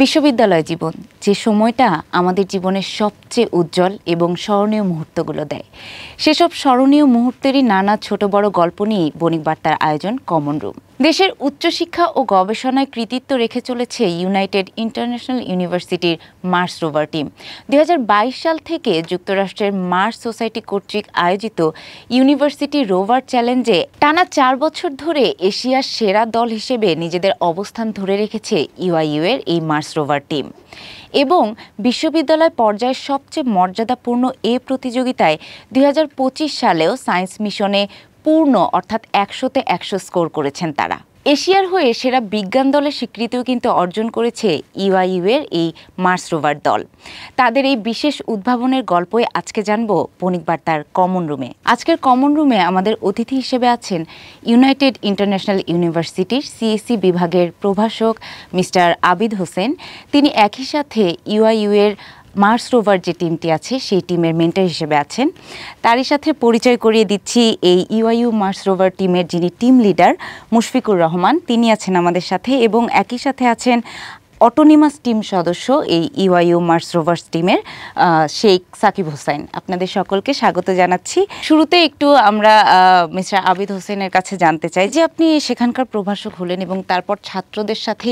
বিশ্ববিদ্যালয় জীবন যে সময়টা আমাদের জীবনের সবচেয়ে উজ্জ্বল এবং স্মরণীয় মুহূর্তগুলো দেয়, সেসব স্মরণীয় মুহূর্তেরই নানা ছোট বড় গল্প নিয়ে বণিক বার্তার আয়োজন কমন রুম। দেশের উচ্চশিক্ষা ও গবেষণায় কৃতিত্ব রেখে চলেছে ইউনাইটেড ইন্টারন্যাশনাল ইউনিভার্সিটির মার্স রোভার টিম। 2022 সাল থেকে যুক্তরাষ্ট্রের মার্স সোসাইটি কর্তৃক আয়োজিত ইউনিভার্সিটি রোভার চ্যালেঞ্জে টানা 4 বছর ধরে এশিয়ার সেরা দল হিসেবে নিজেদের অবস্থান ধরে রেখেছে ইউআইইউ এর এই মার্স রোভার টিম। এবং বিশ্ববিদ্যালয় পর্যায়ের সবচেয়ে মর্যাদাপূর্ণ এ প্রতিযোগিতায় 2025 সালেও সায়েন্স মিশনে পূর্ণ অর্থাৎ 100-তে 100 স্কোর করেছেন তারা। এশিয়ার হয়ে সেরা বিজ্ঞান দলের স্বীকৃতিও কিন্তু অর্জন করেছে ইউআইইউ এর এই মার্স রোভার দল। তাদের এই বিশেষ উদ্ভাবনের গল্পই আজকে জানবো বণিক বার্তার কমন রুমে। আজকের কমন রুমে আমাদের অতিথি হিসেবে আছেন ইউনাইটেড ইন্টারন্যাশনাল ইউনিভার্সিটির সিএসসি বিভাগের প্রভাষক মিস্টার আবিদ হোসেন। তিনি একই সাথে ইউআইইউ এর মার্স রোভার যে টিমটি আছে সেই টিমের মেন্টর হিসেবে আছেন। তারই সাথে পরিচয় করিয়ে দিচ্ছি এই ইউআইইউ মার্স রোভার টিমের যিনি টিম লিডার মুশফিকুর রহমান, তিনি আছেন আমাদের সাথে, এবং একই সাথে আছেন অটোনিমাস টিম সদস্য এই ইউআইইউ মার্স রোভার্স টিমের শেখ সাকিব হোসেন। আপনাদের সকলকে স্বাগত জানাচ্ছি। শুরুতে একটু আমরা মিস্টার আবিদ হোসেনের কাছে জানতে চাই যে আপনি সেখানকার প্রভাষক হলেন এবং তারপর ছাত্রদের সাথে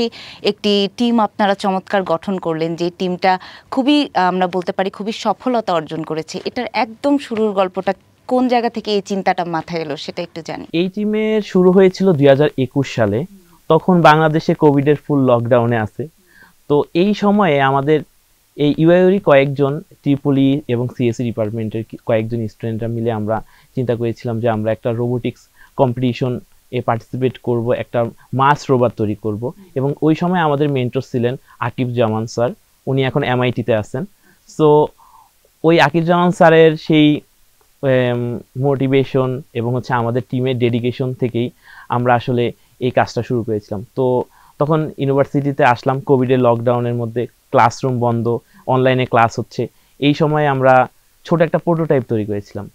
একটি টিম আপনারা চমৎকার গঠন করলেন, যে টিমটা খুবই আমরা বলতে পারি খুবই সফলতা অর্জন করেছে। এটার একদম শুরুর গল্পটা কোন জায়গা থেকে এই চিন্তাটা মাথায় এলো সেটা একটু জানি। এই টিমের শুরু হয়েছিল 2021 সালে। তখন বাংলাদেশে কোভিডের ফুল লকডাউনে আছে। তো এই সময়ে আমাদের এই ইউআইইউরই কয়েকজন ট্রিপলি এবং সিএসসি ডিপার্টমেন্টের কয়েকজন স্টুডেন্টরা মিলে আমরা চিন্তা করেছিলাম যে আমরা একটা রোবোটিক্স কম্পিটিশন এ পার্টিসিপেট করব, একটা মার্স রোবট তৈরি করব। এবং ওই সময় আমাদের মেন্টর ছিলেন আকিব জামান স্যার, উনি এখন এমআইটিতে আছেন। সো ওই আকিব জামান স্যারের সেই মোটিভেশন এবং আমাদের টিমের ডেডিকেশন থেকেই আমরা আসলে এই কাজটা শুরু করেছিলাম। তো তখন ইউনিভার্সিটিতে আসলাম, কোভিডের লকডাউনের মধ্যে ক্লাসরুম বন্ধ, অনলাইনে ক্লাস হচ্ছে। এই সময় আমরা ছোট একটা প্রোটোটাইপ তৈরি করেছিলাম।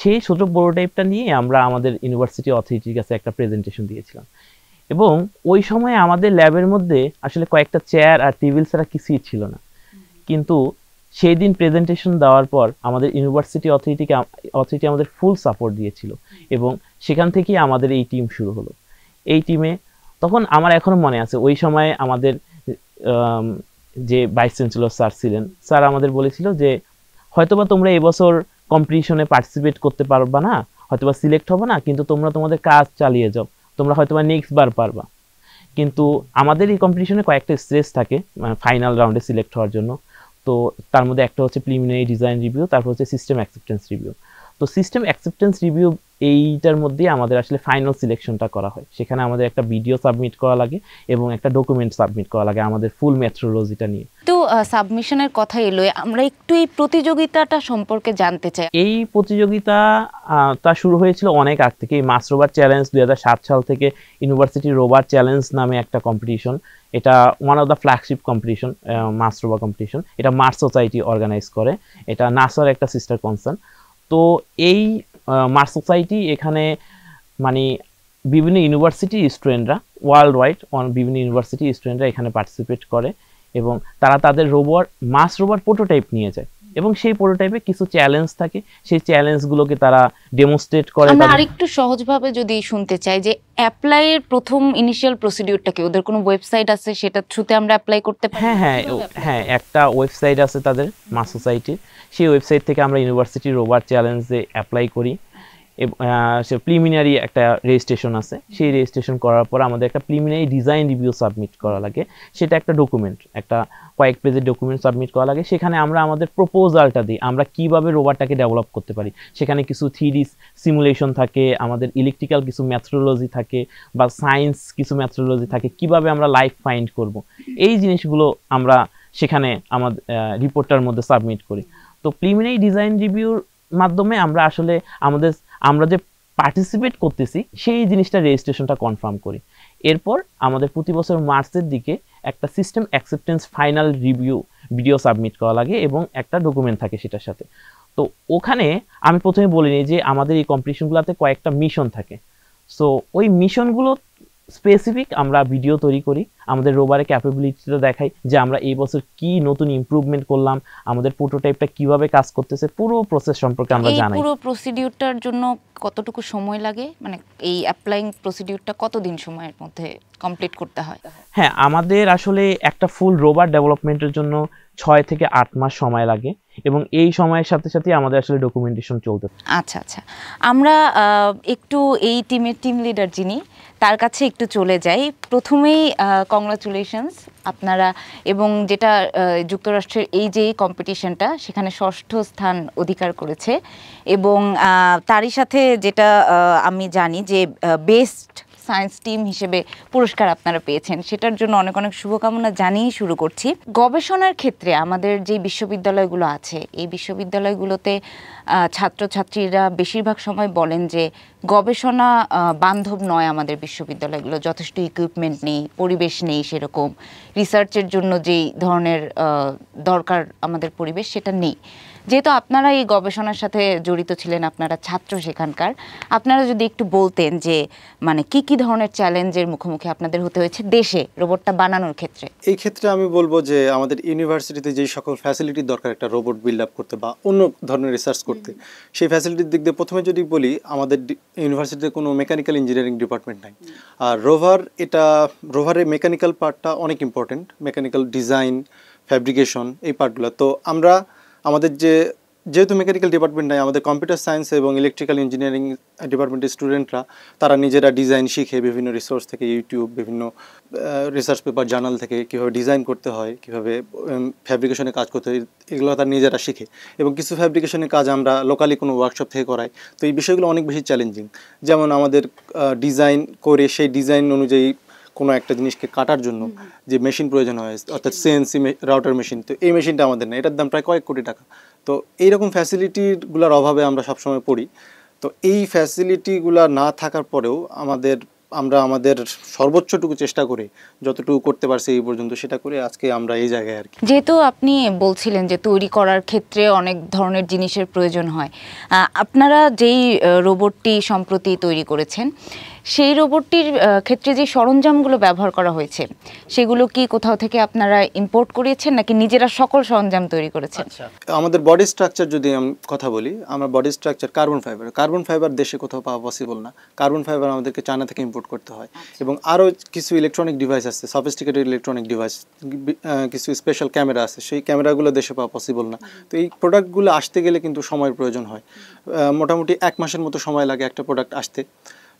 সেই ছোট প্রোটোটাইপটা নিয়ে আমরা আমাদের ইউনিভার্সিটি অথরিটির কাছে একটা প্রেজেন্টেশন দিয়েছিলাম। এবং ওই সময় আমাদের ল্যাবের মধ্যে আসলে কয়েকটা চেয়ার আর টেবিল ছাড়া কিছুই ছিল না। কিন্তু সেই দিন প্রেজেন্টেশন দেওয়ার পর আমাদের ইউনিভার্সিটি অথরিটি আমাদের ফুল সাপোর্ট দিয়েছিল এবং সেখান থেকেই আমাদের এই টিম শুরু হলো। এই টিমে তখন আমার এখনো মনে আছে, ওই সময় আমাদের যে ভাইস চ্যান্সেলর স্যার ছিলেন, স্যার আমাদের বলেছিল যে হয়তোবা তোমরা এবছর কম্পিটিশনে পার্টিসিপেট করতে পারবা না, হয়তোবা সিলেক্ট হবে না, কিন্তু তোমরা তোমাদের কাজ চালিয়ে যাও, তোমরা হয়তোবা নেক্সট বার পারবা। কিন্তু আমাদের এই কম্পিটিশনে কয়েকটা স্টেজ থাকে ফাইনাল রাউন্ডে সিলেক্ট হওয়ার জন্য। তো তার মধ্যে একটা হচ্ছে প্রিলিমিনারি ডিজাইন রিভিউ, তারপর হচ্ছে সিস্টেম অ্যাকসেপ্টেন্স রিভিউ। তো সিস্টেম অ্যাকসেপ্টেন্স রিভিউ এইটার মধ্যে আমাদের আসলে ফাইনাল সিলেকশনটা করা হয়। সেখানে আমাদের একটা ভিডিও সাবমিট করা লাগে এবং একটা ডকুমেন্ট সাবমিট করা লাগে আমাদের ফুল মেথোডোলজিটা নিয়ে। তো সাবমিশনের কথা এলো, আমরা একটু এই প্রতিযোগিতাটা সম্পর্কে জানতে চাই। এই প্রতিযোগিতা তা শুরু হয়েছিল অনেক আগ থেকে। মার্স রোভার চ্যালেঞ্জ 2007 সাল থেকে ইউনিভার্সিটি রোভার চ্যালেঞ্জ নামে একটা কম্পিটিশন, এটা one of the flagship competition, Mars rover competition. এটা মার্স সোসাইটি অর্গানাইজ করে, এটা নাসার একটা সিস্টার কনসার্ন। তো এই মার্স সোসাইটি এখানে মানে বিভিন্ন ইউনিভার্সিটি স্টুডেন্টরা ওয়ার্ল্ড ওয়াইড বিভিন্ন ইউনিভার্সিটি স্টুডেন্টরা এখানে পার্টিসিপেট করে এবং তারা তাদের রোবট মার্স রোবট প্রোটোটাইপ নিয়ে যায় এবং সেই প্রোটোটাইপে কিছু চ্যালেঞ্জ থাকে, সেই চ্যালেঞ্জগুলোকে তারা ডেমনস্ট্রেট করে। আমরা আরেকটু সহজভাবে যদি শুনতে চাই যে অ্যাপ্লাইয়ের প্রথম ইনিশিয়াল প্রসিডিউরটা কি, ওদের কোনো ওয়েবসাইট আছে সেটা থ্রুতে আমরা অ্যাপ্লাই করতে পারি? হ্যাঁ, একটা ওয়েবসাইট আছে তাদের মার্স সোসাইটির। সেই ওয়েবসাইট থেকে আমরা ইউনিভার্সিটি রোবট চ্যালেঞ্জে অ্যাপ্লাই করি। সে প্রিলিমিনারি একটা রেজিস্ট্রেশন আছে, সেই রেজিস্ট্রেশন করার পর আমাদের একটা প্রিলিমিনারি ডিজাইন রিভিউ সাবমিট করা লাগে। সেটা একটা ডকুমেন্ট, একটা কয়েক পেজের ডকুমেন্ট সাবমিট করা লাগে। সেখানে আমরা আমাদের প্রপোজালটা দিই, আমরা কিভাবে রোবটটাকে ডেভেলপ করতে পারি। সেখানে কিছু 3D সিমুলেশন থাকে, আমাদের ইলেকট্রিক্যাল কিছু ম্যাথোডোলজি থাকে বা সায়েন্স কিছু ম্যাথোডোলজি থাকে, কিভাবে আমরা লাইফ ফাইন্ড করব। এই জিনিসগুলো আমরা সেখানে আমাদের রিপোর্টটার মধ্যে সাবমিট করি। তো প্রিলিমিনারি ডিজাইন রিভিউর মাধ্যমে আমরা আসলে আমরা যে পার্টিসিপেট করতেছি সেই জিনিসটা রেজিস্ট্রেশনটা কনফার্ম করি। এরপর আমাদের প্রতি বছর মার্চের দিকে একটা system acceptance final review video submit করা লাগে এবং একটা ডকুমেন্ট থাকে সেটার সাথে। তো ওখানে আমি প্রথমে বলিনি যে আমাদের এই কম্পিটিশনগুলোতে কয়েকটা মিশন থাকে। সো ওই মিশনগুলো স্পেসিফিক আমরা ভিডিও তৈরি করি, আমাদের রোভারের ক্যাপাবিলিটিটা দেখাই যে আমরা এই বছর কি নতুন ইমপ্রুভমেন্ট করলাম, আমাদের প্রোটোটাইপটা কিভাবে কাজ করতেছে, পুরো প্রসেস সম্পর্কে আমরা জানাই। পুরো প্রসিডিউরটার জন্য কতটুকু সময় লাগে, মানে এই অ্যাপ্লাইং প্রসিডিউরটা কতদিন সময়ের মধ্যে কমপ্লিট করতে হয়? হ্যাঁ, আমাদের আসলে একটা ফুল রোভার ডেভেলপমেন্টের জন্য 6 থেকে 8 মাস সময় লাগে এবং এই সময়ের সাথে সাথে আমাদের আসলে ডকুমেন্টেশন চলতে। আচ্ছা আচ্ছা, আমরা একটু এই টিমের টিম লিডার যিনি তার কাছে একটু চলে যাই। প্রথমেই কংগ্রাচুলেশনস আপনারা, এবং যেটা যুক্তরাষ্ট্রের এই যে কম্পিটিশনটা সেখানে 6ষ্ঠ স্থান অধিকার করেছে, এবং তারই সাথে যেটা আমি জানি যে বেস্ট সায়েন্স টিম হিসেবে পুরস্কার আপনারা পেয়েছেন, সেটার জন্য অনেক অনেক শুভকামনা জানিয়ে শুরু করছি। গবেষণার ক্ষেত্রে আমাদের যে বিশ্ববিদ্যালয়গুলো আছে, এই বিশ্ববিদ্যালয়গুলোতে ছাত্রছাত্রীরা বেশিরভাগ সময় বলেন যে গবেষণা বান্ধব নয় আমাদের বিশ্ববিদ্যালয়গুলো, যথেষ্ট ইকুইপমেন্ট নেই, পরিবেশ নেই, সেরকম রিসার্চের জন্য যেই ধরনের দরকার আমাদের পরিবেশ সেটা নেই। যেহেতু আপনারা এই গবেষণার সাথে জড়িত ছিলেন, আপনারা ছাত্র সেখানকার, আপনারা যদি একটু বলতেন যে মানে কি কি ধরনের চ্যালেঞ্জের মুখোমুখি আপনাদের হতে হয়েছে দেশে রোবটটা বানানোর ক্ষেত্রে। এই ক্ষেত্রে আমি বলবো যে আমাদের ইউনিভার্সিটিতে যেই সকল ফ্যাসিলিটির দরকার একটা রোবট বিল্ড আপ করতে বা অন্য ধরনের রিসার্চ করতে, সেই ফ্যাসিলিটির দিক দিয়ে প্রথমে যদি বলি, আমাদের ইউনিভার্সিটিতে কোনো মেকানিক্যাল ইঞ্জিনিয়ারিং ডিপার্টমেন্ট নাই। আর রোভারের মেকানিক্যাল পার্টটা অনেক ইম্পর্টেন্ট, মেকানিক্যাল ডিজাইন, ফ্যাব্রিকেশন, এই পার্টগুলো। তো আমাদের যেহেতু মেকানিক্যাল ডিপার্টমেন্ট নাই, আমাদের কম্পিউটার সায়েন্স এবং ইলেকট্রিক্যাল ইঞ্জিনিয়ারিং ডিপার্টমেন্টের স্টুডেন্টরা তারা নিজেরা ডিজাইন শিখে বিভিন্ন রিসোর্স থেকে, ইউটিউব, বিভিন্ন রিসার্চ পেপার, জার্নাল থেকে কীভাবে ডিজাইন করতে হয়, কীভাবে ফ্যাব্রিকেশনে কাজ করতে হয়, এগুলো তারা নিজেরা শিখে। এবং কিছু ফ্যাব্রিকেশনের কাজ আমরা লোকালি কোনো ওয়ার্কশপ থেকে করাই। তো এই বিষয়গুলো অনেক বেশি চ্যালেঞ্জিং। যেমন আমাদের ডিজাইন করে সেই ডিজাইন অনুযায়ী কোনো একটা জিনিসকে কাটার জন্য যে মেশিন প্রয়োজন হয়, অর্থাৎ সিএনসি রাউটার মেশিন, তো এই মেশিনটা আমাদের নেই, এটার দাম প্রায় কয়েক কোটি টাকা। তো এইরকম ফ্যাসিলিটিগুলোর অভাবে আমরা সবসময় পড়ি। তো এই ফ্যাসিলিটিগুলো না থাকার পরেও আমরা আমাদের সর্বোচ্চটুকু চেষ্টা করে যতটুকু করতে পারছি এই পর্যন্ত, সেটা করে আজকে আমরা এই জায়গায় আর কি। যেহেতু আপনি বলছিলেন যে তৈরি করার ক্ষেত্রে অনেক ধরনের জিনিসের প্রয়োজন হয়, আপনারা যেই রোবটটি সম্প্রতি তৈরি করেছেন, সেই রোবটটির ক্ষেত্রে যে সরঞ্জামগুলো ব্যবহার করা হয়েছে সেগুলো কি কোথাও থেকে আপনারা ইম্পোর্ট করিয়েছেন নাকি নিজেরা সকল সরঞ্জাম তৈরি করেছেন? আমাদের বডি স্ট্রাকচার যদি আমি কথা বলি, আমরা বডি স্ট্রাকচার কার্বন ফাইবার দেশে কোথাও পাওয়া পসিবল না। কার্বন ফাইবার আমাদেরকে চায়না থেকে ইম্পোর্ট করতে হয়। এবং আরও কিছু ইলেকট্রনিক ডিভাইস আছে, সফিস্টিকেটেড ইলেকট্রনিক ডিভাইস, কিছু স্পেশাল ক্যামেরা আছে, সেই ক্যামেরাগুলো দেশে পাওয়া পসিবল না। তো এই প্রোডাক্টগুলো আসতে গেলে কিন্তু সময়ের প্রয়োজন হয়। মোটামুটি 1 মাসের মতো সময় লাগে একটা প্রোডাক্ট আসতে।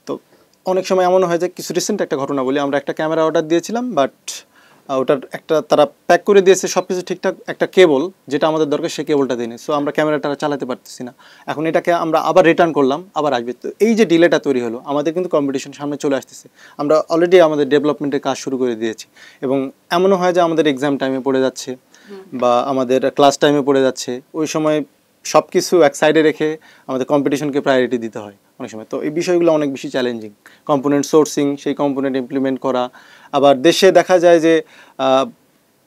তো অনেক সময় এমন হয় যে, কিছু রিসেন্ট একটা ঘটনা বলি, আমরা একটা ক্যামেরা অর্ডার দিয়েছিলাম, বাট ওটার তারা প্যাক করে দিয়েছে সব কিছু ঠিকঠাক, একটা কেবল যেটা আমাদের দরকার সেই কেবলটা দিইনি। সো আমরা ক্যামেরাটা চালাতে পারতেছি না। এখন এটাকে আমরা আবার রিটার্ন করলাম, আবার আসবে। তো এই যে ডিলেটা তৈরি হলো, আমাদের কিন্তু কম্পিটিশন সামনে চলে আসতেছে। আমরা অলরেডি আমাদের ডেভেলপমেন্টের কাজ শুরু করে দিয়েছি, এবং এমনও হয় যে আমাদের এক্সাম টাইমে পড়ে যাচ্ছে বা আমাদের ক্লাস টাইমে পড়ে যাচ্ছে। ওই সময় সব কিছু এক সাইডে রেখে আমাদের কম্পিটিশনকে প্রায়োরিটি দিতে হয় অনেক সময়। তো এই বিষয়গুলো অনেক বেশি চ্যালেঞ্জিং। কম্পোনেন্ট সোর্সিং, সেই কম্পোনেন্ট ইমপ্লিমেন্ট করা, আবার দেশে দেখা যায় যে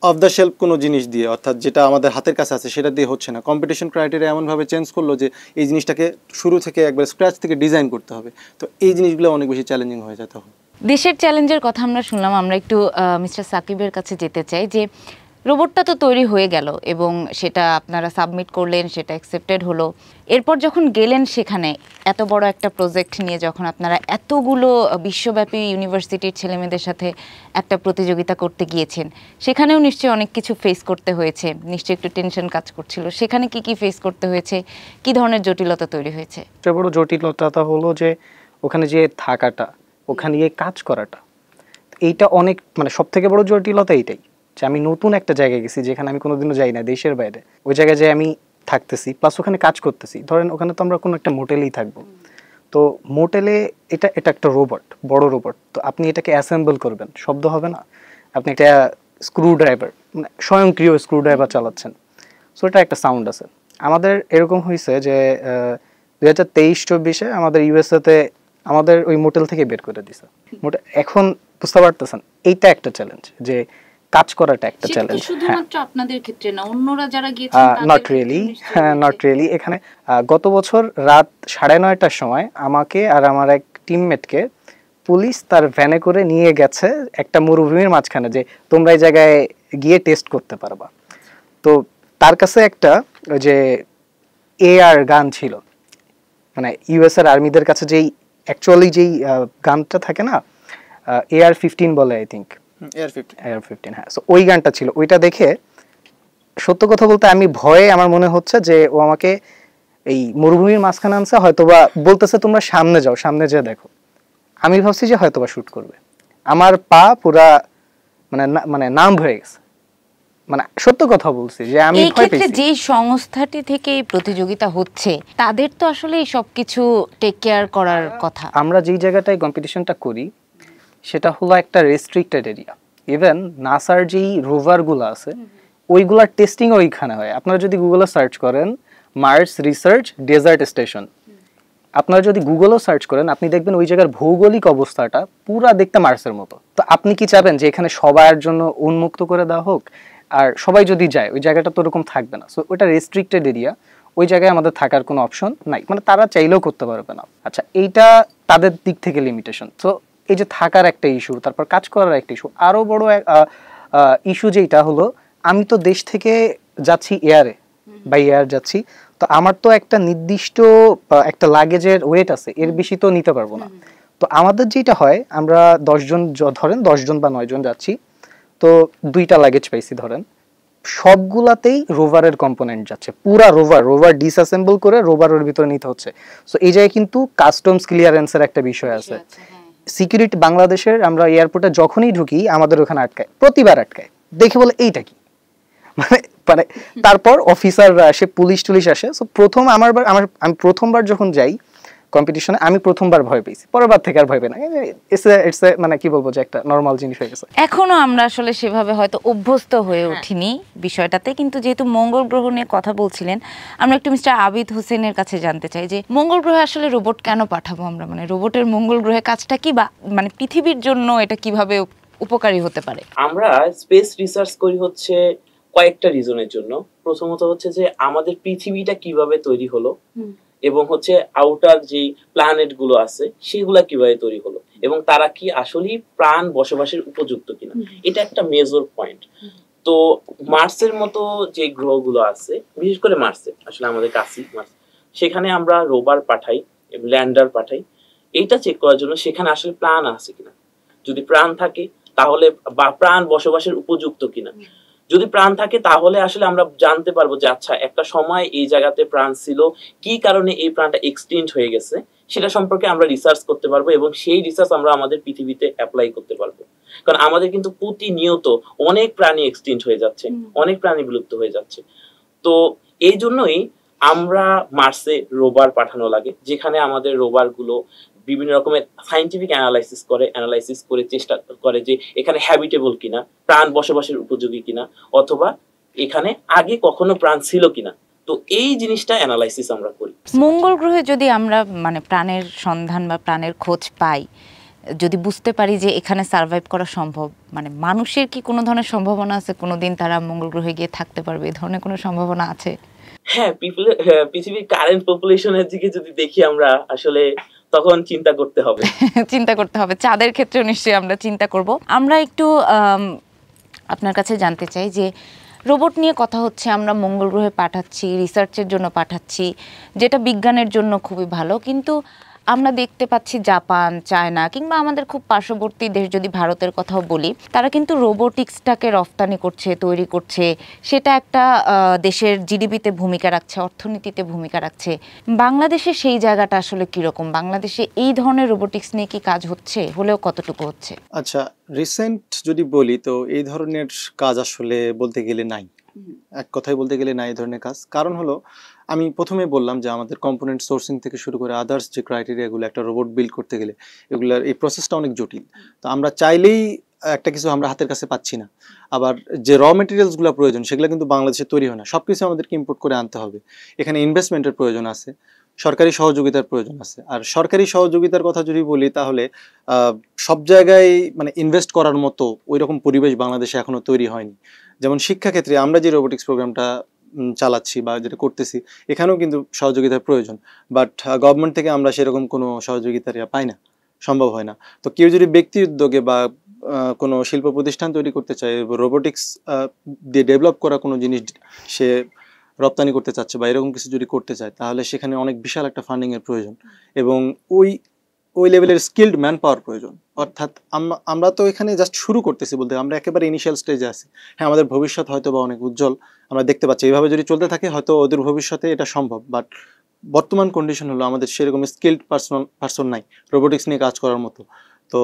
অফ দ্য শেলফ কোনো জিনিস দিয়ে, অর্থাৎ যেটা আমাদের হাতের কাছে আছে সেটা দিয়ে হচ্ছে না। কম্পিটিশন ক্রাইটেরিয়া এমনভাবে চেঞ্জ করলো যে এই জিনিসটাকে শুরু থেকে একবার স্ক্র্যাচ থেকে ডিজাইন করতে হবে। তো এই জিনিসগুলো অনেক বেশি চ্যালেঞ্জিং হয়ে যায় তখন। দেশের চ্যালেঞ্জের কথা আমরা শুনলাম, আমরা একটু মিস্টার সাকিবের কাছে যেতে চাই যে রোবটটা তো তৈরি হয়ে গেল এবং সেটা আপনারা সাবমিট করলেন, সেটা অ্যাকসেপ্টেড হলো। এরপর যখন গেলেন সেখানে এত বড় একটা প্রজেক্ট নিয়ে, যখন আপনারা এতগুলো বিশ্বব্যাপী ইউনিভার্সিটির ছেলেমেয়েদের সাথে একটা প্রতিযোগিতা করতে গিয়েছেন, সেখানেও নিশ্চয়ই অনেক কিছু ফেস করতে হয়েছে, নিশ্চয়ই একটু টেনশন কাজ করছিল। সেখানে কি কি ফেস করতে হয়েছে, কি ধরনের জটিলতা তৈরি হয়েছে? সবচেয়ে বড় জটিলতাটা হলো যে ওখানে যে থাকাটা, ওখানে গিয়ে কাজ করাটা, এইটা অনেক, মানে সব থেকে বড় জটিলতা এইটাই যে আমি নতুন একটা জায়গায় গেছি যেখানে আমি কোনোদিনও যাই না, দেশের বাইরে। ওই জায়গায় যে আমি থাকতেছি, প্লাস ওখানে কাজ করতেছি। ধরেন ওখানে তো আমরা কোনো একটা মোটেলেই থাকবো, তো মোটেলে এটা একটা রোবট, বড় রোবট। তো আপনি এটাকে অ্যাসেম্বল করবেন, শব্দ হবে না, আপনি একটা স্ক্রু ড্রাইভার, মানে স্বয়ংক্রিয় স্ক্রু ড্রাইভার চালাচ্ছেন, সো এটা একটা সাউন্ড আছে। আমাদের এরকম হয়েছে যে 2023-24 আমাদের ইউএসএতে আমাদের ওই মোটেল থেকে বের করে দিছে। এখন বুঝতে পারতেছেন, এইটা একটা চ্যালেঞ্জ, যে কাজ করাটা একটা চ্যালেঞ্জ। শুধুমাত্র আপনাদের ক্ষেত্রে না, অন্যরা যারা গিয়েছেন নট রিয়েলি। এখানে গত বছর রাত 9:30টার সময় আমাকে আর আমার এক টিমমেটকে পুলিশ তার ভ্যানে করে নিয়ে গেছে একটা মরুভূমির মাঝখানে, যে তোমরা এই জায়গায় গিয়ে টেস্ট করতে পারবা। তো তার কাছে একটা ওই যে AR গান ছিল, মানে ইউএস এর আর্মিদের কাছে যেই অ্যাকচুয়ালি যেই গানটা থাকে না, AR-15 বলে আই থিঙ্ক, AR-15, হ্যাঁ। সো ওই গানটা ছিল, ওইটা দেখে সত্য কথা বলতে আমি ভয়ে, আমার মনে হচ্ছে যে ও আমাকে এই মরুভূমির মাঝখানে আনছে, হয়তোবা বলতেছে তোমরা সামনে যাও, সামনে যেয়ে দেখো। আমি ভাবছি যে হয়তোবা শুট করবে, আমার পা পুরা মানে নাম হয়ে গেছে, মানে সত্য কথা বলছি যে আমি এই ভয় ক্ষেত্রে পেয়েছি। যে সংস্থাটি থেকে এই প্রতিযোগিতা হচ্ছে তাদের তো আসলে এই সবকিছু টেক কেয়ার করার কথা। আমরা যেই জায়গাটায় কম্পিটিশনটা করি সেটা হলো একটা রেস্ট্রিক্টেড এরিয়া। ইভেন নাসার যেই রোভারগুলো আছে ওইগুলার টেস্টিং ওইখানে হয়। আপনারা যদি গুগলে সার্চ করেন মার্স রিসার্চ ডেজার্ট স্টেশন, আপনারা যদি গুগলও সার্চ করেন আপনি দেখবেন ওই জায়গার ভৌগোলিক অবস্থাটা পুরা দেখতে মার্সের মতো। তো আপনি কি চাবেন যে এখানে সবার জন্য উন্মুক্ত করে দেওয়া হোক? আর সবাই যদি যায় ওই জায়গাটা তো ওরকম থাকবে না। সো ওটা রেস্ট্রিক্টেড এরিয়া, ওই জায়গায় আমাদের থাকার কোনো অপশন নাই, মানে তারা চাইলেও করতে পারবে না। আচ্ছা, এইটা তাদের দিক থেকে লিমিটেশন। তো এই যে থাকার একটা ইস্যু, তারপর কাজ করার একটা ইস্যু, আরো বড় ইস্যু যেটা হলো আমি তো দেশ থেকে যাচ্ছি এয়ারে, বাই এয়ার যাচ্ছি, তো আমার তো একটা নির্দিষ্ট একটা লাগেজের ওয়েট আছে, এর বেশি তো নিতে পারবো না। তো আমাদের যেটা হয়, আমরা 10 জন ধরেন 10 জন বা 9 জন যাচ্ছি, তো 2টা লাগেজ পাইছি ধরেন, সবগুলাতেই রোভারের কম্পোনেন্ট যাচ্ছে, পুরা রোভার ডিসঅ্যাসেম্বল করে রোভারের ভিতরে নিতে হচ্ছে। সো এই জায়গায় কিন্তু কাস্টমস ক্লিয়ারেন্সের একটা বিষয় আছে। সিকিউরিটি বাংলাদেশের, আমরা এয়ারপোর্টে যখনই ঢুকি আমাদের ওখানে আটকায়, প্রতিবার আটকায়, দেখে বলে এইটা কি, মানে মানে তারপর অফিসাররা আসে, পুলিশ টুলিশ আসে। সো প্রথম আমি প্রথমবার যখন যাই কম্পিটিশনে, আমি প্রথমবার ভয় পেয়েছি, পরের বার থেকে আর ভয় পাই না। ইটস মানে কি বলবো যে একটা নর্মাল জিনিস হয়ে গেছে। এখনো আমরা আসলে সেভাবে হয়তো অভ্যস্ত হয়ে উঠিনি বিষয়টাতে, কিন্তু যেহেতু মঙ্গল গ্রহ নিয়ে কথা বলছিলেন, আমরা একটু মিস্টার আবিদ হোসেনের কাছে জানতে চাই যে মঙ্গল গ্রহে আসলে রোবট কেন পাঠাবো আমরা, মানে রোবটের মঙ্গল গ্রহে কাজটা কি, বা মানে পৃথিবীর জন্য এটা কিভাবে উপকারী হতে পারে? আমরা স্পেস রিসার্চ করি হচ্ছে কয়েকটা রিজনের জন্য। প্রথমত হচ্ছে যে আমাদের পৃথিবীটা কিভাবে তৈরি হলো, এবং হচ্ছে আউটার যেই প্ল্যানেট গুলো আছে সেগুলা কিভাবে তৈরি হলো, এবং তারা কি আসলেই প্রাণ বসবাসের উপযুক্ত কিনা, এটা একটা মেজর পয়েন্ট। তো মার্সের মতো যে গ্রহগুলো আছে, বিশেষ করে মার্সে, আসলে আমাদের কাছেই মার্স, সেখানে আমরা রোভার পাঠাই, ল্যান্ডার পাঠাই, এইটা চেক করার জন্য সেখানে আসলে প্রাণ আছে কিনা, যদি প্রাণ থাকে তাহলে, বা প্রাণ বসবাসের উপযুক্ত কিনা। যদি প্রাণ থাকে তাহলে আসলে আমরা জানতে পারবো যে আচ্ছা একটা সময় এই জায়গাতে প্রাণ ছিল, কি কারণে এই প্রাণটা এক্সটিংক্ট হয়ে গেছে, সেটা সম্পর্কে আমরা রিসার্চ করতে পারবো, এবং সেই রিসার্চ আমরা আমাদের পৃথিবীতে অ্যাপ্লাই করতে পারবো। কারণ আমাদের কিন্তু প্রতিনিয়ত অনেক প্রাণী এক্সটিংক্ট হয়ে যাচ্ছে, অনেক প্রাণী বিলুপ্ত হয়ে যাচ্ছে। তো এই জন্যই আমরা মার্সে রোভার পাঠানো লাগে, যেখানে আমাদের রোভার গুলো বিভিন্ন রকমের সায়েন্টিফিক অ্যানালাইসিস করে চেষ্টা করে যে এখানে হ্যাবিটেবল কিনা, প্রাণ বসবাসের উপযোগী কিনা, অথবা এখানে আগে কখনো প্রাণ ছিল কিনা। তো এই জিনিসটা অ্যানালাইসিস আমরা করি। মঙ্গল গ্রহে যদি আমরা মানে প্রাণের সন্ধান বা প্রাণের খোঁজ পাই, যদি বুঝতে পারি যে এখানে সার্ভাইভ করা সম্ভব, মানে মানুষের কি কোনো ধরনের সম্ভাবনা আছে কোনোদিন তারা মঙ্গল গ্রহে গিয়ে থাকতে পারবে, এই ধরনের কোনো সম্ভাবনা আছে? হ্যাঁ, পৃথিবীর কারেন্ট পপুলেশনের দিকে যদি দেখি আমরা, আসলে তখন চিন্তা করতে হবে। চিন্তা করতে হবে, চাঁদের ক্ষেত্রেও নিশ্চয়ই আমরা চিন্তা করব। আমরা একটু আপনার কাছে জানতে চাই যে রোবট নিয়ে কথা হচ্ছে, আমরা মঙ্গল গ্রহে পাঠাচ্ছি, রিসার্চের জন্য পাঠাচ্ছি, যেটা বিজ্ঞানের জন্য খুবই ভালো, কিন্তু আমরা দেখতে পাচ্ছি জাপান, চায়না কিংবা আমাদের খুব পার্শ্ববর্তী দেশ যদি ভারতের কথাও বলি, তারা কিন্তু রোবোটিক্সটাকে রফতানি করছে, তৈরি করছে, সেটা একটা দেশের জিডিপিতে ভূমিকা রাখছে, অর্থনীতিতে ভূমিকা রাখছে। বাংলাদেশে সেই জায়গাটা আসলে কীরকম? বাংলাদেশে এই ধরনের রোবোটিক্স নিয়ে কি কাজ হচ্ছে, হলেও কতটুকু হচ্ছে? আচ্ছা, রিসেন্ট যদি বলি তো এই ধরনের কাজ আসলে বলতে গেলে নাই, এক কথায় বলতে গেলে নাই এই ধরনের কাজ। কারণ হলো, আমি প্রথমে বললাম যে আমাদের কম্পোনেন্ট সোর্সিং থেকে শুরু করে আদার্স যে ক্রাইটেরিয়াগুলো একটা রোবট বিল্ড করতে গেলে, এগুলার এই প্রসেসটা অনেক জটিল। তো আমরা চাইলেই একটা কিছু আমরা হাতের কাছে পাচ্ছি না। আবার যে র মেটেরিয়ালসগুলো প্রয়োজন সেগুলো কিন্তু বাংলাদেশে তৈরি হয় না, সব কিছু আমাদেরকে ইম্পোর্ট করে আনতে হবে। এখানে ইনভেস্টমেন্টের প্রয়োজন আছে, সরকারি সহযোগিতার প্রয়োজন আছে। আর সরকারি সহযোগিতার কথা যদি বলি তাহলে সব জায়গায় মানে ইনভেস্ট করার মতো ওই রকম পরিবেশ বাংলাদেশে এখনো তৈরি হয়নি। যেমন শিক্ষাক্ষেত্রে আমরা যে রোবোটিক্স প্রোগ্রামটা চালাচ্ছি বা যেটা করতেছি, এখানেও কিন্তু সহযোগিতার প্রয়োজন, বাট গভর্নমেন্ট থেকে আমরা সেরকম কোনো সহযোগিতা পাই না। সম্ভব হয় না। তো কেউ যদি ব্যক্তি উদ্যোগে বা কোনো শিল্প প্রতিষ্ঠান তৈরি করতে চায়, রোবোটিক্স দিয়ে ডেভেলপ করা কোনো জিনিস সে রপ্তানি করতে চাচ্ছে বা এরকম কিছু যদি করতে চায়, তাহলে সেখানে অনেক বিশাল একটা ফান্ডিংয়ের প্রয়োজন এবং ওই লেভেলের স্কিলড ম্যান পাওয়ার প্রয়োজন। অর্থাৎ আমরা তো এখানে জাস্ট শুরু করতেছি বলতে, আমরা একেবারে ইনিশিয়াল স্টেজে আছি। হ্যাঁ, আমাদের ভবিষ্যৎ হয়তো বা অনেক উজ্জ্বল, আমরা দেখতে পাচ্ছি এইভাবে যদি চলতে থাকে হয়তো ওদের ভবিষ্যতে এটা সম্ভব, বাট বর্তমান কন্ডিশন হলো আমাদের সেরকম স্কিলড পার্সন নাই রোবোটিক্স নিয়ে কাজ করার মতো। তো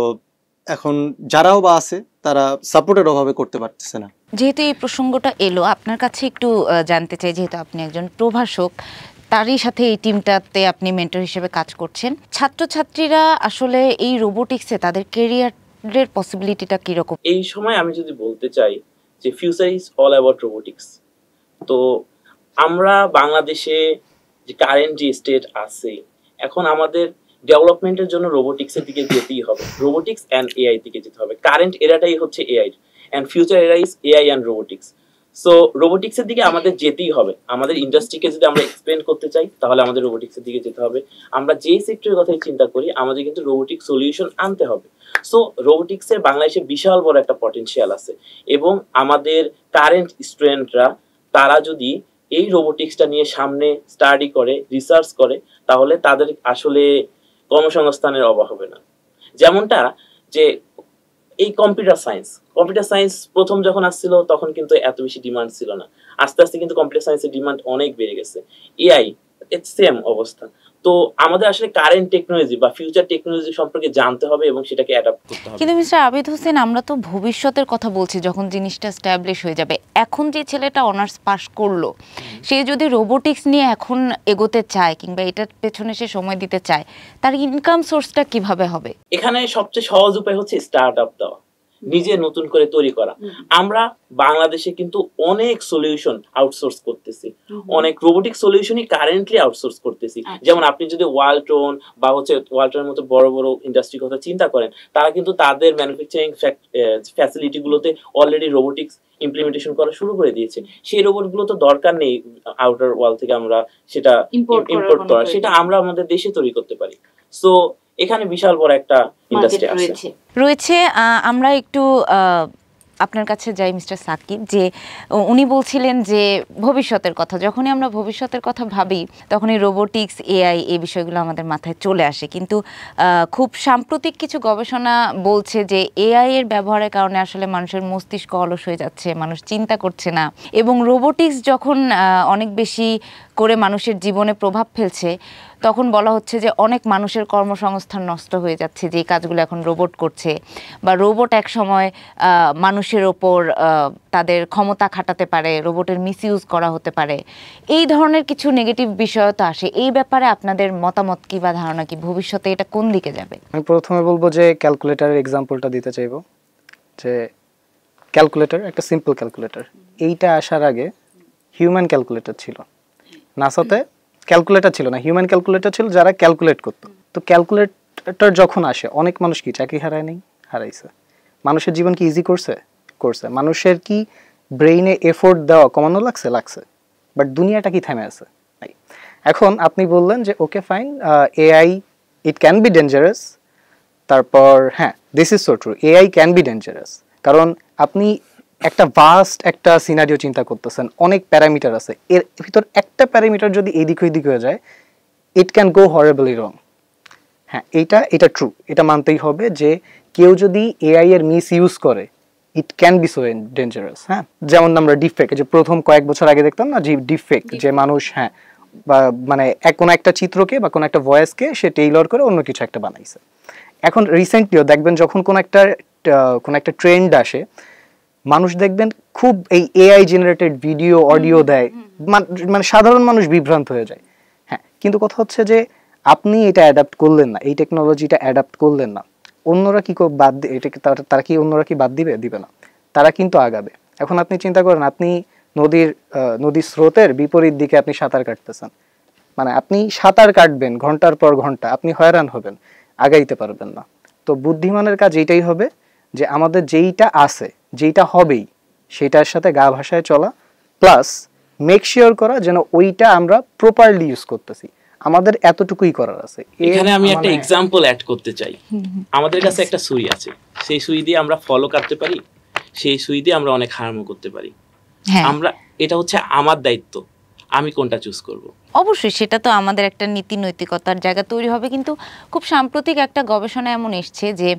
এখন যারাও বা আছে তারা সাপোর্টের অভাবে করতে পারতেছে না। যেহেতু এই প্রসঙ্গটা এলো, আপনার কাছে একটু জানতে চাই, যেহেতু আপনি একজন প্রভাষক, তারই সাথে এই টিমটাতে আপনি মেন্টর হিসেবে কাজ করছেন, ছাত্রছাত্রীরা আসলে এই রোবোটিক্সে তাদের কেরিয়ারের পসিবিলিটিটা কীরকম? এই সময় আমি যদি বলতে চাই যে future is all about robotics. তো আমরা বাংলাদেশে যে কারেন্ট যে স্টেট আছে, এখন আমাদের ডেভেলপমেন্টের জন্য রোবোটিক্সের দিকে যেতেই হবে, রোবোটিক্স অ্যান্ড এআই দিকে যেতে হবে। কারেন্ট এরাটাই হচ্ছে AI, and future era is AI and robotics. So রোবোটিক্সের দিকে আমাদের যেতেই হবে। আমাদের ইন্ডাস্ট্রিকে যদি আমরা এক্সপ্লেন করতে চাই তাহলে আমাদের রোবোটিক্সের দিকে যেতে হবে। আমরা যেই সেক্টরের কথাই চিন্তা করি আমাদের কিন্তু রোবোটিক সলিউশন আনতে হবে। সো রোবোটিক্সের বাংলাদেশে বিশাল বড় একটা পটেনশিয়াল আছে এবং আমাদের কারেন্ট স্টুডেন্টরা তারা যদি এই রোবোটিক্সটা নিয়ে সামনে স্টাডি করে, রিসার্চ করে, তাহলে তাদের আসলে কর্মসংস্থানের অভাব হবে না। যেমনটা যে এই কম্পিউটার সায়েন্স প্রথম যখন আসছিল তখন কিন্তু এত বেশি ডিমান্ড ছিল না, আস্তে আস্তে কিন্তু কম্পিউটার সায়েন্সের ডিমান্ড অনেক বেড়ে গেছে। এআই সেম অবস্থা। তো আমাদের আসলে কারেন্ট টেকনোলজি বা ফিউচার টেকনোলজি সম্পর্কে জানতে হবে এবং সেটাকে অ্যাডাপ্ট করতে হবে। কিন্তু মিস্টার আবিদ হোসেন, আমরা তো ভবিষ্যতের কথা বলছি, যখন জিনিসটা স্ট্যাবলিশ হয়ে যাবে। এখন যে ছেলেটা অনার্স পাস করলো, সে যদি রোবোটিক্স নিয়ে এখন এগোতে চায় কিংবা এটার পেছনে সে সময় দিতে চায়, তার ইনকাম সোর্সটা কিভাবে হবে? এখানে সবচেয়ে সহজ উপায় হচ্ছে স্টার্ট আপ দেওয়া, নিজে নতুন করে তৈরি করা। আমরা বাংলাদেশে কিন্তু অনেক সলিউশন আউটসোর্স করতেছি, অনেক রোবোটিক সলিউশনই কারেন্টলি আউটসোর্স করতেছি। যেমন আপনি যদি ওয়ালটন বা ওয়ালটনের মতো বড় বড় ইন্ডাস্ট্রির কথা চিন্তা করেন, তারা কিন্তু তাদের ম্যানুফ্যাকচারিং ফ্যাসিলিটি গুলোতে অলরেডি রোবোটিক্স ইমপ্লিমেন্টেশন করা শুরু করে দিয়েছে। সেই রোবটগুলো তো দরকার নেই আউটার ওয়ার্ল্ড থেকে আমরা সেটা ইম্পোর্ট করা, সেটা আমরা আমাদের দেশে তৈরি করতে পারি। সো এখানে বিশাল বড় একটা ইন্ডাস্ট্রি রয়েছে। আমরা একটু আপনার কাছে যাই মিস্টার সাকিব, যে উনি বলছিলেন যে ভবিষ্যতের কথা, যখনই আমরা ভবিষ্যতের কথা ভাবি তখনই রোবোটিক্স, এআই এই বিষয়গুলো আমাদের মাথায় চলে আসে। কিন্তু খুব সাম্প্রতিক কিছু গবেষণা বলছে যে এআই এর ব্যবহারের কারণে আসলে মানুষের মস্তিষ্ক অলস হয়ে যাচ্ছে, মানুষ চিন্তা করছে না, এবং রোবোটিক্স যখন অনেক বেশি করে মানুষের জীবনে প্রভাব ফেলছে, তখন বলা হচ্ছে যে অনেক মানুষের কর্মসংস্থান নষ্ট হয়ে যাচ্ছে, যে কাজগুলো এখন রোবট করছে, বা রোবট এক সময় মানুষের ওপর তাদের ক্ষমতা খাটাতে পারে, রোবটের মিসইউজ করা হতে পারে। এই ধরনের কিছু নেগেটিভ বিষয় তো আসে। এই ব্যাপারে আপনাদের মতামত কি বা ধারণা কি? ভবিষ্যতে এটা কোন দিকে যাবে? আমি প্রথমে বলবো যে ক্যালকুলেটরের এক্সাম্পলটা দিতে চাইবো, যে ক্যালকুলেটর একটা সিম্পল ক্যালকুলেটর, এইটা আসার আগে হিউম্যান ক্যালকুলেটর ছিল। নাসাতে ক্যালকুলেটর ছিল না, হিউম্যান ক্যালকুলেটর ছিল যারা ক্যালকুলেট করতো। তো ক্যালকুলেটর যখন আসে অনেক মানুষ কি চাকরি হারায় নেই? হারাইছে। মানুষের জীবন কি ইজি করছে? মানুষের কি ব্রেইনে এফোর্ট দেওয়া কমানো লাগছে? বাট দুনিয়াটা কি থেমে আছে? নাই। এখন আপনি বললেন যে okay fine, AI it can be dangerous. তারপর হ্যাঁ, this is so true, AI can be dangerous. কারণ আপনি একটা ভাস্ট একটা সিনারিও চিন্তা করতেছেন, অনেক প্যারামিটার আছে, এর ভিতর একটা প্যারামিটার যদি এদিক ওইদিক হয়ে যায়, ইট ক্যান গো হরেবলি রং। হ্যাঁ, এটা ট্রু, এটা মানতেই হবে যে কেউ যদি এআই এর মিস ইউজ করে, it can be so dangerous. হ্যাঁ, যেমন আমরা ডিপফেক, যে প্রথম কয়েক বছর আগে দেখতাম না যে ডিপফেক, যে মানুষ হ্যাঁ বা মানে কোনো একটা চিত্রকে বা কোনো একটা ভয়েসকে সে টেইলর করে অন্য কিছু একটা বানাইছে। এখন রিসেন্টলিও দেখবেন যখন কোনো একটা ট্রেন্ড আসে, মানুষ দেখবেন খুব এই এআই জেনারেটেড ভিডিও অডিও দেয়, মানে সাধারণ মানুষ বিভ্রান্ত হয়ে যায়। হ্যাঁ, কিন্তু কথা হচ্ছে যে আপনি এটা অ্যাডাপ্ট করলেন না, এই টেকনোলজিটা অ্যাডাপ্ট করলেন না, অন্যরা কি বাদ এটাকে তারা কি অন্যরা কি বাদ দিবে না, তারা কিন্তু আগাবে। এখন আপনি চিন্তা করেন, আপনি নদীর স্রোতের বিপরীত দিকে আপনি সাঁতার কাটতেছেন, মানে আপনি সাঁতার কাটবেন ঘন্টার পর ঘন্টা, আপনি হয়রান হবেন, আগাইতে পারবেন না। তো বুদ্ধিমানের কাজ এইটাই হবে যে আমাদের যেইটা আছে, যেইটা হবেই, সেটার সাথে গা ভাষায় চলা, প্লাস মেক শিওর করা যেন ওইটা আমরা প্রপারলি ইউজ করতেছি। আমাদের এতটুকুই করার আছে। এখানে আমি একটা এক্সাম্পল অ্যাড করতে চাই। আমাদের কাছে একটা সুই আছে, সেই সুই দিয়ে আমরা ফলও কাটতে পারি, সেই সুই দিয়ে আমরা অনেক হার্মও করতে পারি। আমরা এটা হচ্ছে আমার দায়িত্ব, আমি কোনটা চুজ করব। অবশ্যই সেটা তো আমাদের একটা নীতি নৈতিকতার জায়গা তৈরি হবে। কিন্তু খুব সাম্প্রতিক একটা গবেষণা এমন এসছে যে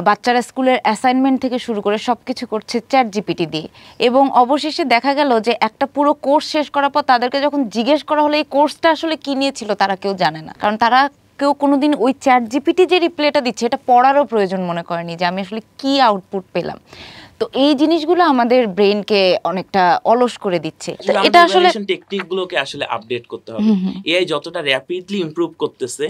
বাচ্চারা স্কুলের অ্যাসাইনমেন্ট থেকে শুরু করে সবকিছু করছে চ্যাট জিপিটি দিয়ে, এবং অবশেষে দেখা গেল যে একটা পুরো কোর্স শেষ করার পর তাদেরকে যখন জিজ্ঞেস করা হলো এই কোর্সটা আসলে কি নিয়েছিল, তারা কেউ জানে না। কারণ তারা কেউ কোনোদিন ওই চ্যাট জিপিটি যে রিপ্লাইটা দিচ্ছে এটা পড়ারও প্রয়োজন মনে করেনি যে আমি আসলে কি আউটপুট পেলাম। তো এই জিনিসগুলো আমাদের ব্রেনকে অনেকটা অলস করে দিচ্ছে। এটা আসলে টেকনিকগুলোকে আসলে আপডেট করতে হবে। এআই যতটা র‍্যাপিডলি ইমপ্রুভ করতেছে,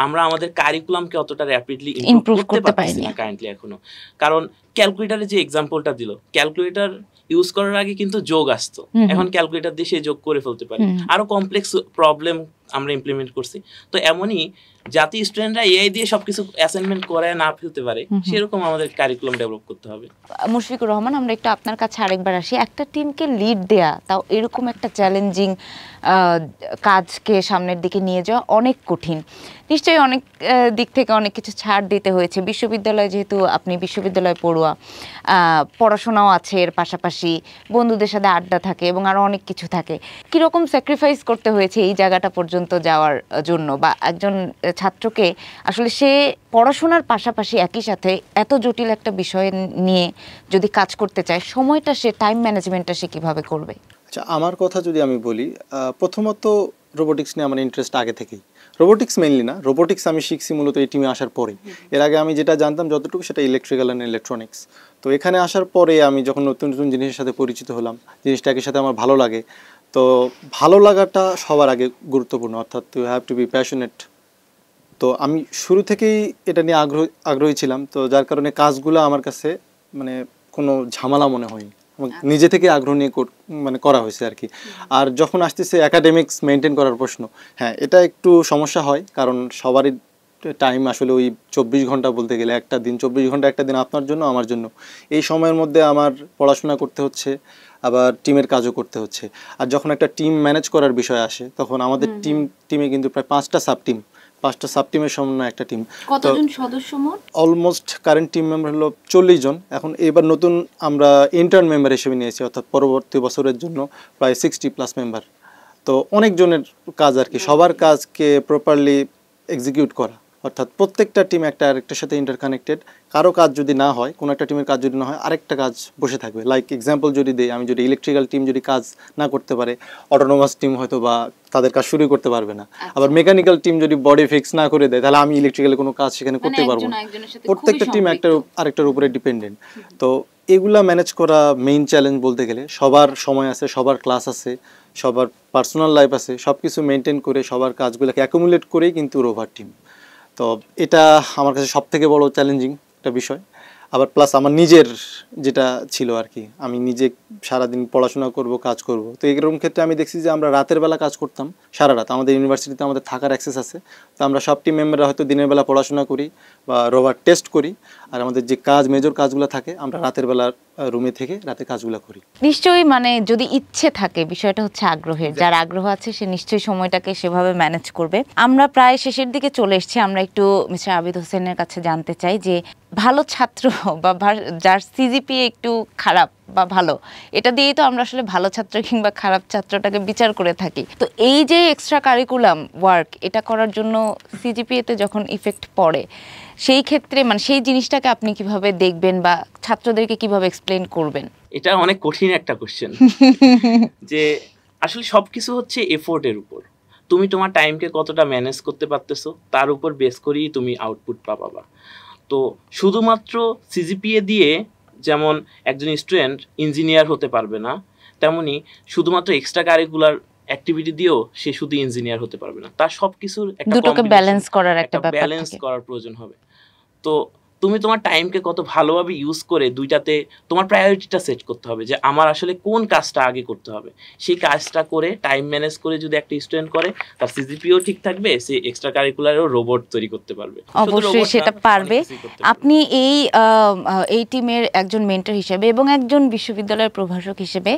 আমরা আমাদের কারিকুলামকে অতটা র‍্যাপিডলি ইমপ্রুভ করতে পারছি না কারেন্টলি এখনো। কারণ ক্যালকুলেটরে যে এক্সাম্পলটা দিল, ক্যালকুলেটর ইউজ করার আগে কিন্তু যোগ আসতো, এখন ক্যালকুলেটর দিয়ে সে যোগ করে ফেলতে পারে। আরো কমপ্লেক্স প্রবলেম আমরা ইমপ্লিমেন্ট করছি। তো এমনই যাতে স্টুডেন্টরা এআই দিয়ে সবকিছু অ্যাসাইনমেন্ট করে না ফেলতে পারে, সেরকম আমাদের কারিকুলাম ডেভেলপ করতে হবে। মুশফিকুর রহমান, আমরা একটু আপনার কাছে আরেকবার আসি। একটা টিমকে লিড দেয়া, তাও এরকম একটা চ্যালেঞ্জিং কাজকে সামনের দিকে নিয়ে যাওয়া অনেক কঠিন। নিশ্চয়ই অনেক দিক থেকে অনেক কিছু ছাড় দিতে হয়েছে। বিশ্ববিদ্যালয়, যেহেতু আপনি বিশ্ববিদ্যালয় পড়ুয়া, পড়াশোনাও আছে, এর পাশাপাশি বন্ধুদের সাথে আড্ডা থাকে এবং আরও অনেক কিছু থাকে। কীরকম স্যাক্রিফাইস করতে হয়েছে এই জায়গাটা পর্যন্ত যাওয়ার জন্য, বা একজন ছাত্রকে আসলে সে পড়াশোনার পাশাপাশি একই সাথে এত জটিল একটা বিষয় নিয়ে যদি কাজ করতে চায়, সময়টা সে, টাইম ম্যানেজমেন্টটা সে কীভাবে করবে? আচ্ছা, আমার কথা যদি আমি বলি, প্রথমত রোবোটিক্স নিয়ে আমার ইন্টারেস্ট আগে থেকেই। রোবোটিক্স মেইনলি না, রোবোটিক্স আমি শিখছি মূলত এই টিমে আসার পরেই। এর আগে আমি যেটা জানতাম যতটুকু, সেটা ইলেকট্রিক্যাল অ্যান্ড ইলেকট্রনিক্স। তো এখানে আসার পরে আমি যখন নতুন নতুন জিনিসের সাথে পরিচিত হলাম, জিনিসটা একই সাথে আমার ভালো লাগে। তো ভালো লাগাটা সবার আগে গুরুত্বপূর্ণ, অর্থাৎ you have to be passionate. তো আমি শুরু থেকেই এটা নিয়ে আগ্রহী ছিলাম। তো যার কারণে কাজগুলো আমার কাছে মানে কোনো ঝামেলা মনে হয়নি, নিজে থেকে আগ্রহ নিয়ে মানে করা হয়েছে আর কি। আর যখন আসতেছে একাডেমিক্স মেনটেন করার প্রশ্ন, হ্যাঁ এটা একটু সমস্যা হয়, কারণ সবারই টাইম আসলে ওই 24 ঘন্টা বলতে গেলে একটা দিন, 24 ঘন্টা একটা দিন আপনার জন্য আমার জন্য। এই সময়ের মধ্যে আমার পড়াশোনা করতে হচ্ছে, আবার টিমের কাজও করতে হচ্ছে। আর যখন একটা টিম ম্যানেজ করার বিষয় আসে, তখন আমাদের টিমে কিন্তু প্রায় 5টা সাব টিমের সমন্বয় একটা টিম। কতজন সদস্য মোট? অলমোস্ট কারেন্ট টিম মেম্বার হলো 40 জন। এখন এবার নতুন আমরা ইন্টার্ন মেম্বার হিসেবে নিয়েছি, অর্থাৎ পরবর্তী বছরের জন্য প্রায় 60+ মেম্বার। তো অনেক জনের কাজ আর কি, সবার কাজকে প্রপারলি এক্সিকিউট করা, অর্থাৎ প্রত্যেকটা টিম একটা আরেকটার সাথে ইন্টারকানেক্টেড। কারো কাজ যদি না হয়, কোনো একটা টিমের কাজ যদি না হয়, আরেকটা কাজ বসে থাকবে। লাইক এক্সাম্পল যদি দেই, আমি যদি ইলেকট্রিক্যাল টিম যদি কাজ না করতে পারে, অটোনোমাস টিম হয়তো বা তাদের কাজ শুরু করতে পারবে না। আবার মেকানিক্যাল টিম যদি বডি ফিক্স না করে দেয়, তাহলে আমি ইলেকট্রিক্যালে কোনো কাজ সেখানে করতে পারবো না। প্রত্যেকটা টিম একটা আরেকটার উপরে ডিপেন্ডেন্ট। তো এগুলা ম্যানেজ করা মেইন চ্যালেঞ্জ বলতে গেলে। সবার সময় আছে, সবার ক্লাস আছে, সবার পার্সোনাল লাইফ আছে, সব কিছু মেনটেন করে সবার কাজগুলোকে অ্যাকুমুলেট করেই কিন্তু রোভার টিম। তো এটা আমার কাছে সবথেকে বড় চ্যালেঞ্জিং একটা বিষয়। আবার প্লাস আমার নিজের যেটা ছিল আর কি, আমি নিজে সারাদিন পড়াশোনা করব, কাজ করব। তো এরকম ক্ষেত্রে আমি দেখছি যে আমরা রাতের বেলা কাজ করতাম সারা রাত। আমাদের ইউনিভার্সিটিতে আমাদের থাকার অ্যাক্সেস আছে, তো আমরা সব টিম মেম্বাররা হয়তো দিনের বেলা পড়াশোনা করি বা রোভার টেস্ট করি, আর আমাদের যে কাজ, মেজর কাজগুলো থাকে, আমরা রাতের বেলা রুমে থেকে রাতে কাজগুলো করি। নিশ্চয়ই মানে যদি ইচ্ছে থাকে, বিষয়টা হচ্ছে আগ্রহের। যার আগ্রহ আছে সে নিশ্চয়ই সময়টাকে সেভাবে ম্যানেজ করবে। আমরা প্রায় শেষের দিকে চলে এসেছি। আমরা একটু মিস্টার আবিদ হোসেনের কাছে জানতে চাই যে ভালো ছাত্র বা যার সিজিপিএ একটু খারাপ বা ভালো, এটা দিয়েই তো আমরা আসলে ভালো ছাত্র কিংবা খারাপ ছাত্রটাকে বিচার করে থাকি। তো এই যে এক্সট্রা কারিকুলাম ওয়ার্ক, এটা করার জন্য সিজিপিএতে যখন ইফেক্ট পড়ে, সেই ক্ষেত্রে মানে সেই জিনিসটাকে আপনি কিভাবে দেখবেন বা ছাত্রদেরকে কিভাবে এক্সপ্লেইন করবেন? এটা অনেক কঠিন একটা কোশ্চেন। যে আসলে সবকিছু হচ্ছে এফোর্টের উপর। তুমি তোমার টাইমকে কতটা ম্যানেজ করতে পারতেছো, তার উপর বেস করেই তুমি আউটপুট পাবা। তো শুধুমাত্র সিজিপিএ দিয়ে যেমন একজন স্টুডেন্ট ইঞ্জিনিয়ার হতে পারবে না, তেমনি শুধুমাত্র এক্সট্রা কারিকুলার অ্যাক্টিভিটি দিয়েও সে শুধু ইঞ্জিনিয়ার হতে পারবে না। তার সবকিছুর একটা দুটোকে ব্যালেন্স করার একটা ব্যাপার ব্যালেন্স থাকে। করার প্রয়োজন হবে। তো তুমি তোমার টাইমকে কত ভালোভাবে ইউজ করে দুইটাতে তোমার প্রায়োরিটিটা সেট করতে হবে যে আমার আসলে কোন কাজটা আগে করতে হবে। সেই কাজটা করে টাইম ম্যানেজ করে যদি একটা স্টুডেন্ট করে, তার সিজিপিও ঠিক থাকবে, সে এক্সট্রা কারিকুলারও রোবট তৈরি করতে পারবে। অবশ্যই সেটা পারবে। আপনি এই টিমের একজন মেন্টর হিসেবে এবং একজন বিশ্ববিদ্যালয়ের প্রভাষক হিসেবে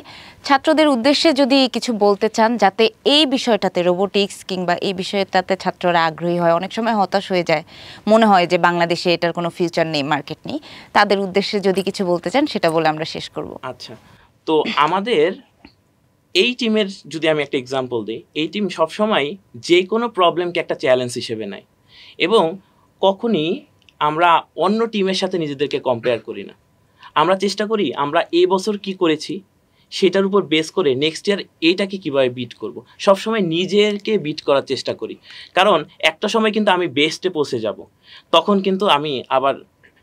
ছাত্রদের উদ্দেশ্যে যদি কিছু বলতে চান, যাতে এই বিষয়টাতে রোবোটিক্স কিংবা এই বিষয়টাতে ছাত্ররা আগ্রহী হয়, অনেক সময় হতাশ হয়ে যায়, মনে হয় যে বাংলাদেশে এটার কোনো ফিউচার নেই, মার্কেট নেই, তাদের উদ্দেশ্যে যদি কিছু বলতে চান সেটা বলে আমরা শেষ করব। আচ্ছা, তো আমাদের এই টিমের যদি আমি একটা এক্সাম্পল দিই, এই টিম সবসময় যে কোনো প্রবলেমকে একটা চ্যালেঞ্জ হিসেবে নেয় এবং কখনই আমরা অন্য টিমের সাথে নিজেদেরকে কম্পেয়ার করি না। আমরা চেষ্টা করি আমরা এই বছর কি করেছি সেটার উপর বেস করে নেক্সট ইয়ার এইটাকে কীভাবে বিট করব, সবসময় নিজেকে বিট করার চেষ্টা করি। কারণ একটা সময় কিন্তু আমি বেস্টে পৌঁছে যাব, তখন কিন্তু আমি আবার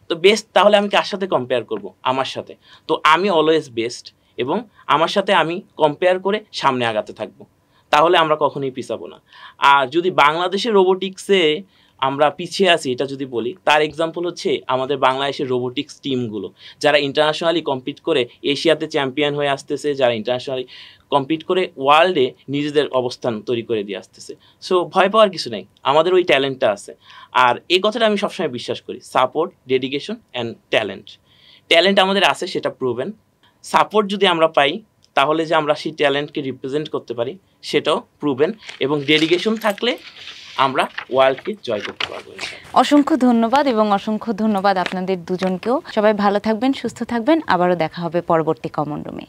তো বেস্ট, তাহলে আমি কার সাথে কম্পেয়ার করব? আমার সাথে। তো আমি অলওয়েজ বেস্ট এবং আমার সাথে আমি কম্পেয়ার করে সামনে আগাতে থাকবো, তাহলে আমরা কখনোই পিছাবো না। আর যদি বাংলাদেশের রোবোটিক্সে আমরা পিছিয়ে আছি এটা যদি বলি, তার এক্সাম্পল হচ্ছে আমাদের বাংলাদেশের রোবোটিক্স টিমগুলো, যারা ইন্টারন্যাশনালি কম্পিট করে এশিয়াতে চ্যাম্পিয়ন হয়ে আসতেছে, যারা ইন্টারন্যাশনালি কম্পিট করে ওয়ার্ল্ডে নিজেদের অবস্থান তৈরি করে দিয়ে আসতেছে। সো ভয় পাওয়ার কিছু নেই, আমাদের ওই ট্যালেন্টটা আছে। আর এই কথাটা আমি সবসময় বিশ্বাস করি, support, dedication and talent. Talent আমাদের আছে, সেটা প্রুভেন। সাপোর্ট যদি আমরা পাই তাহলে যে আমরা সেই ট্যালেন্টকে রিপ্রেজেন্ট করতে পারি সেটাও প্রুভেন, এবং ডেডিকেশন থাকলে আমরা ওয়ার্ল্ডকে জয় করতে পারবো। অসংখ্য ধন্যবাদ, এবং অসংখ্য ধন্যবাদ আপনাদের দুজনকেও। সবাই ভালো থাকবেন, সুস্থ থাকবেন, আবারও দেখা হবে পরবর্তী কমন রুমে।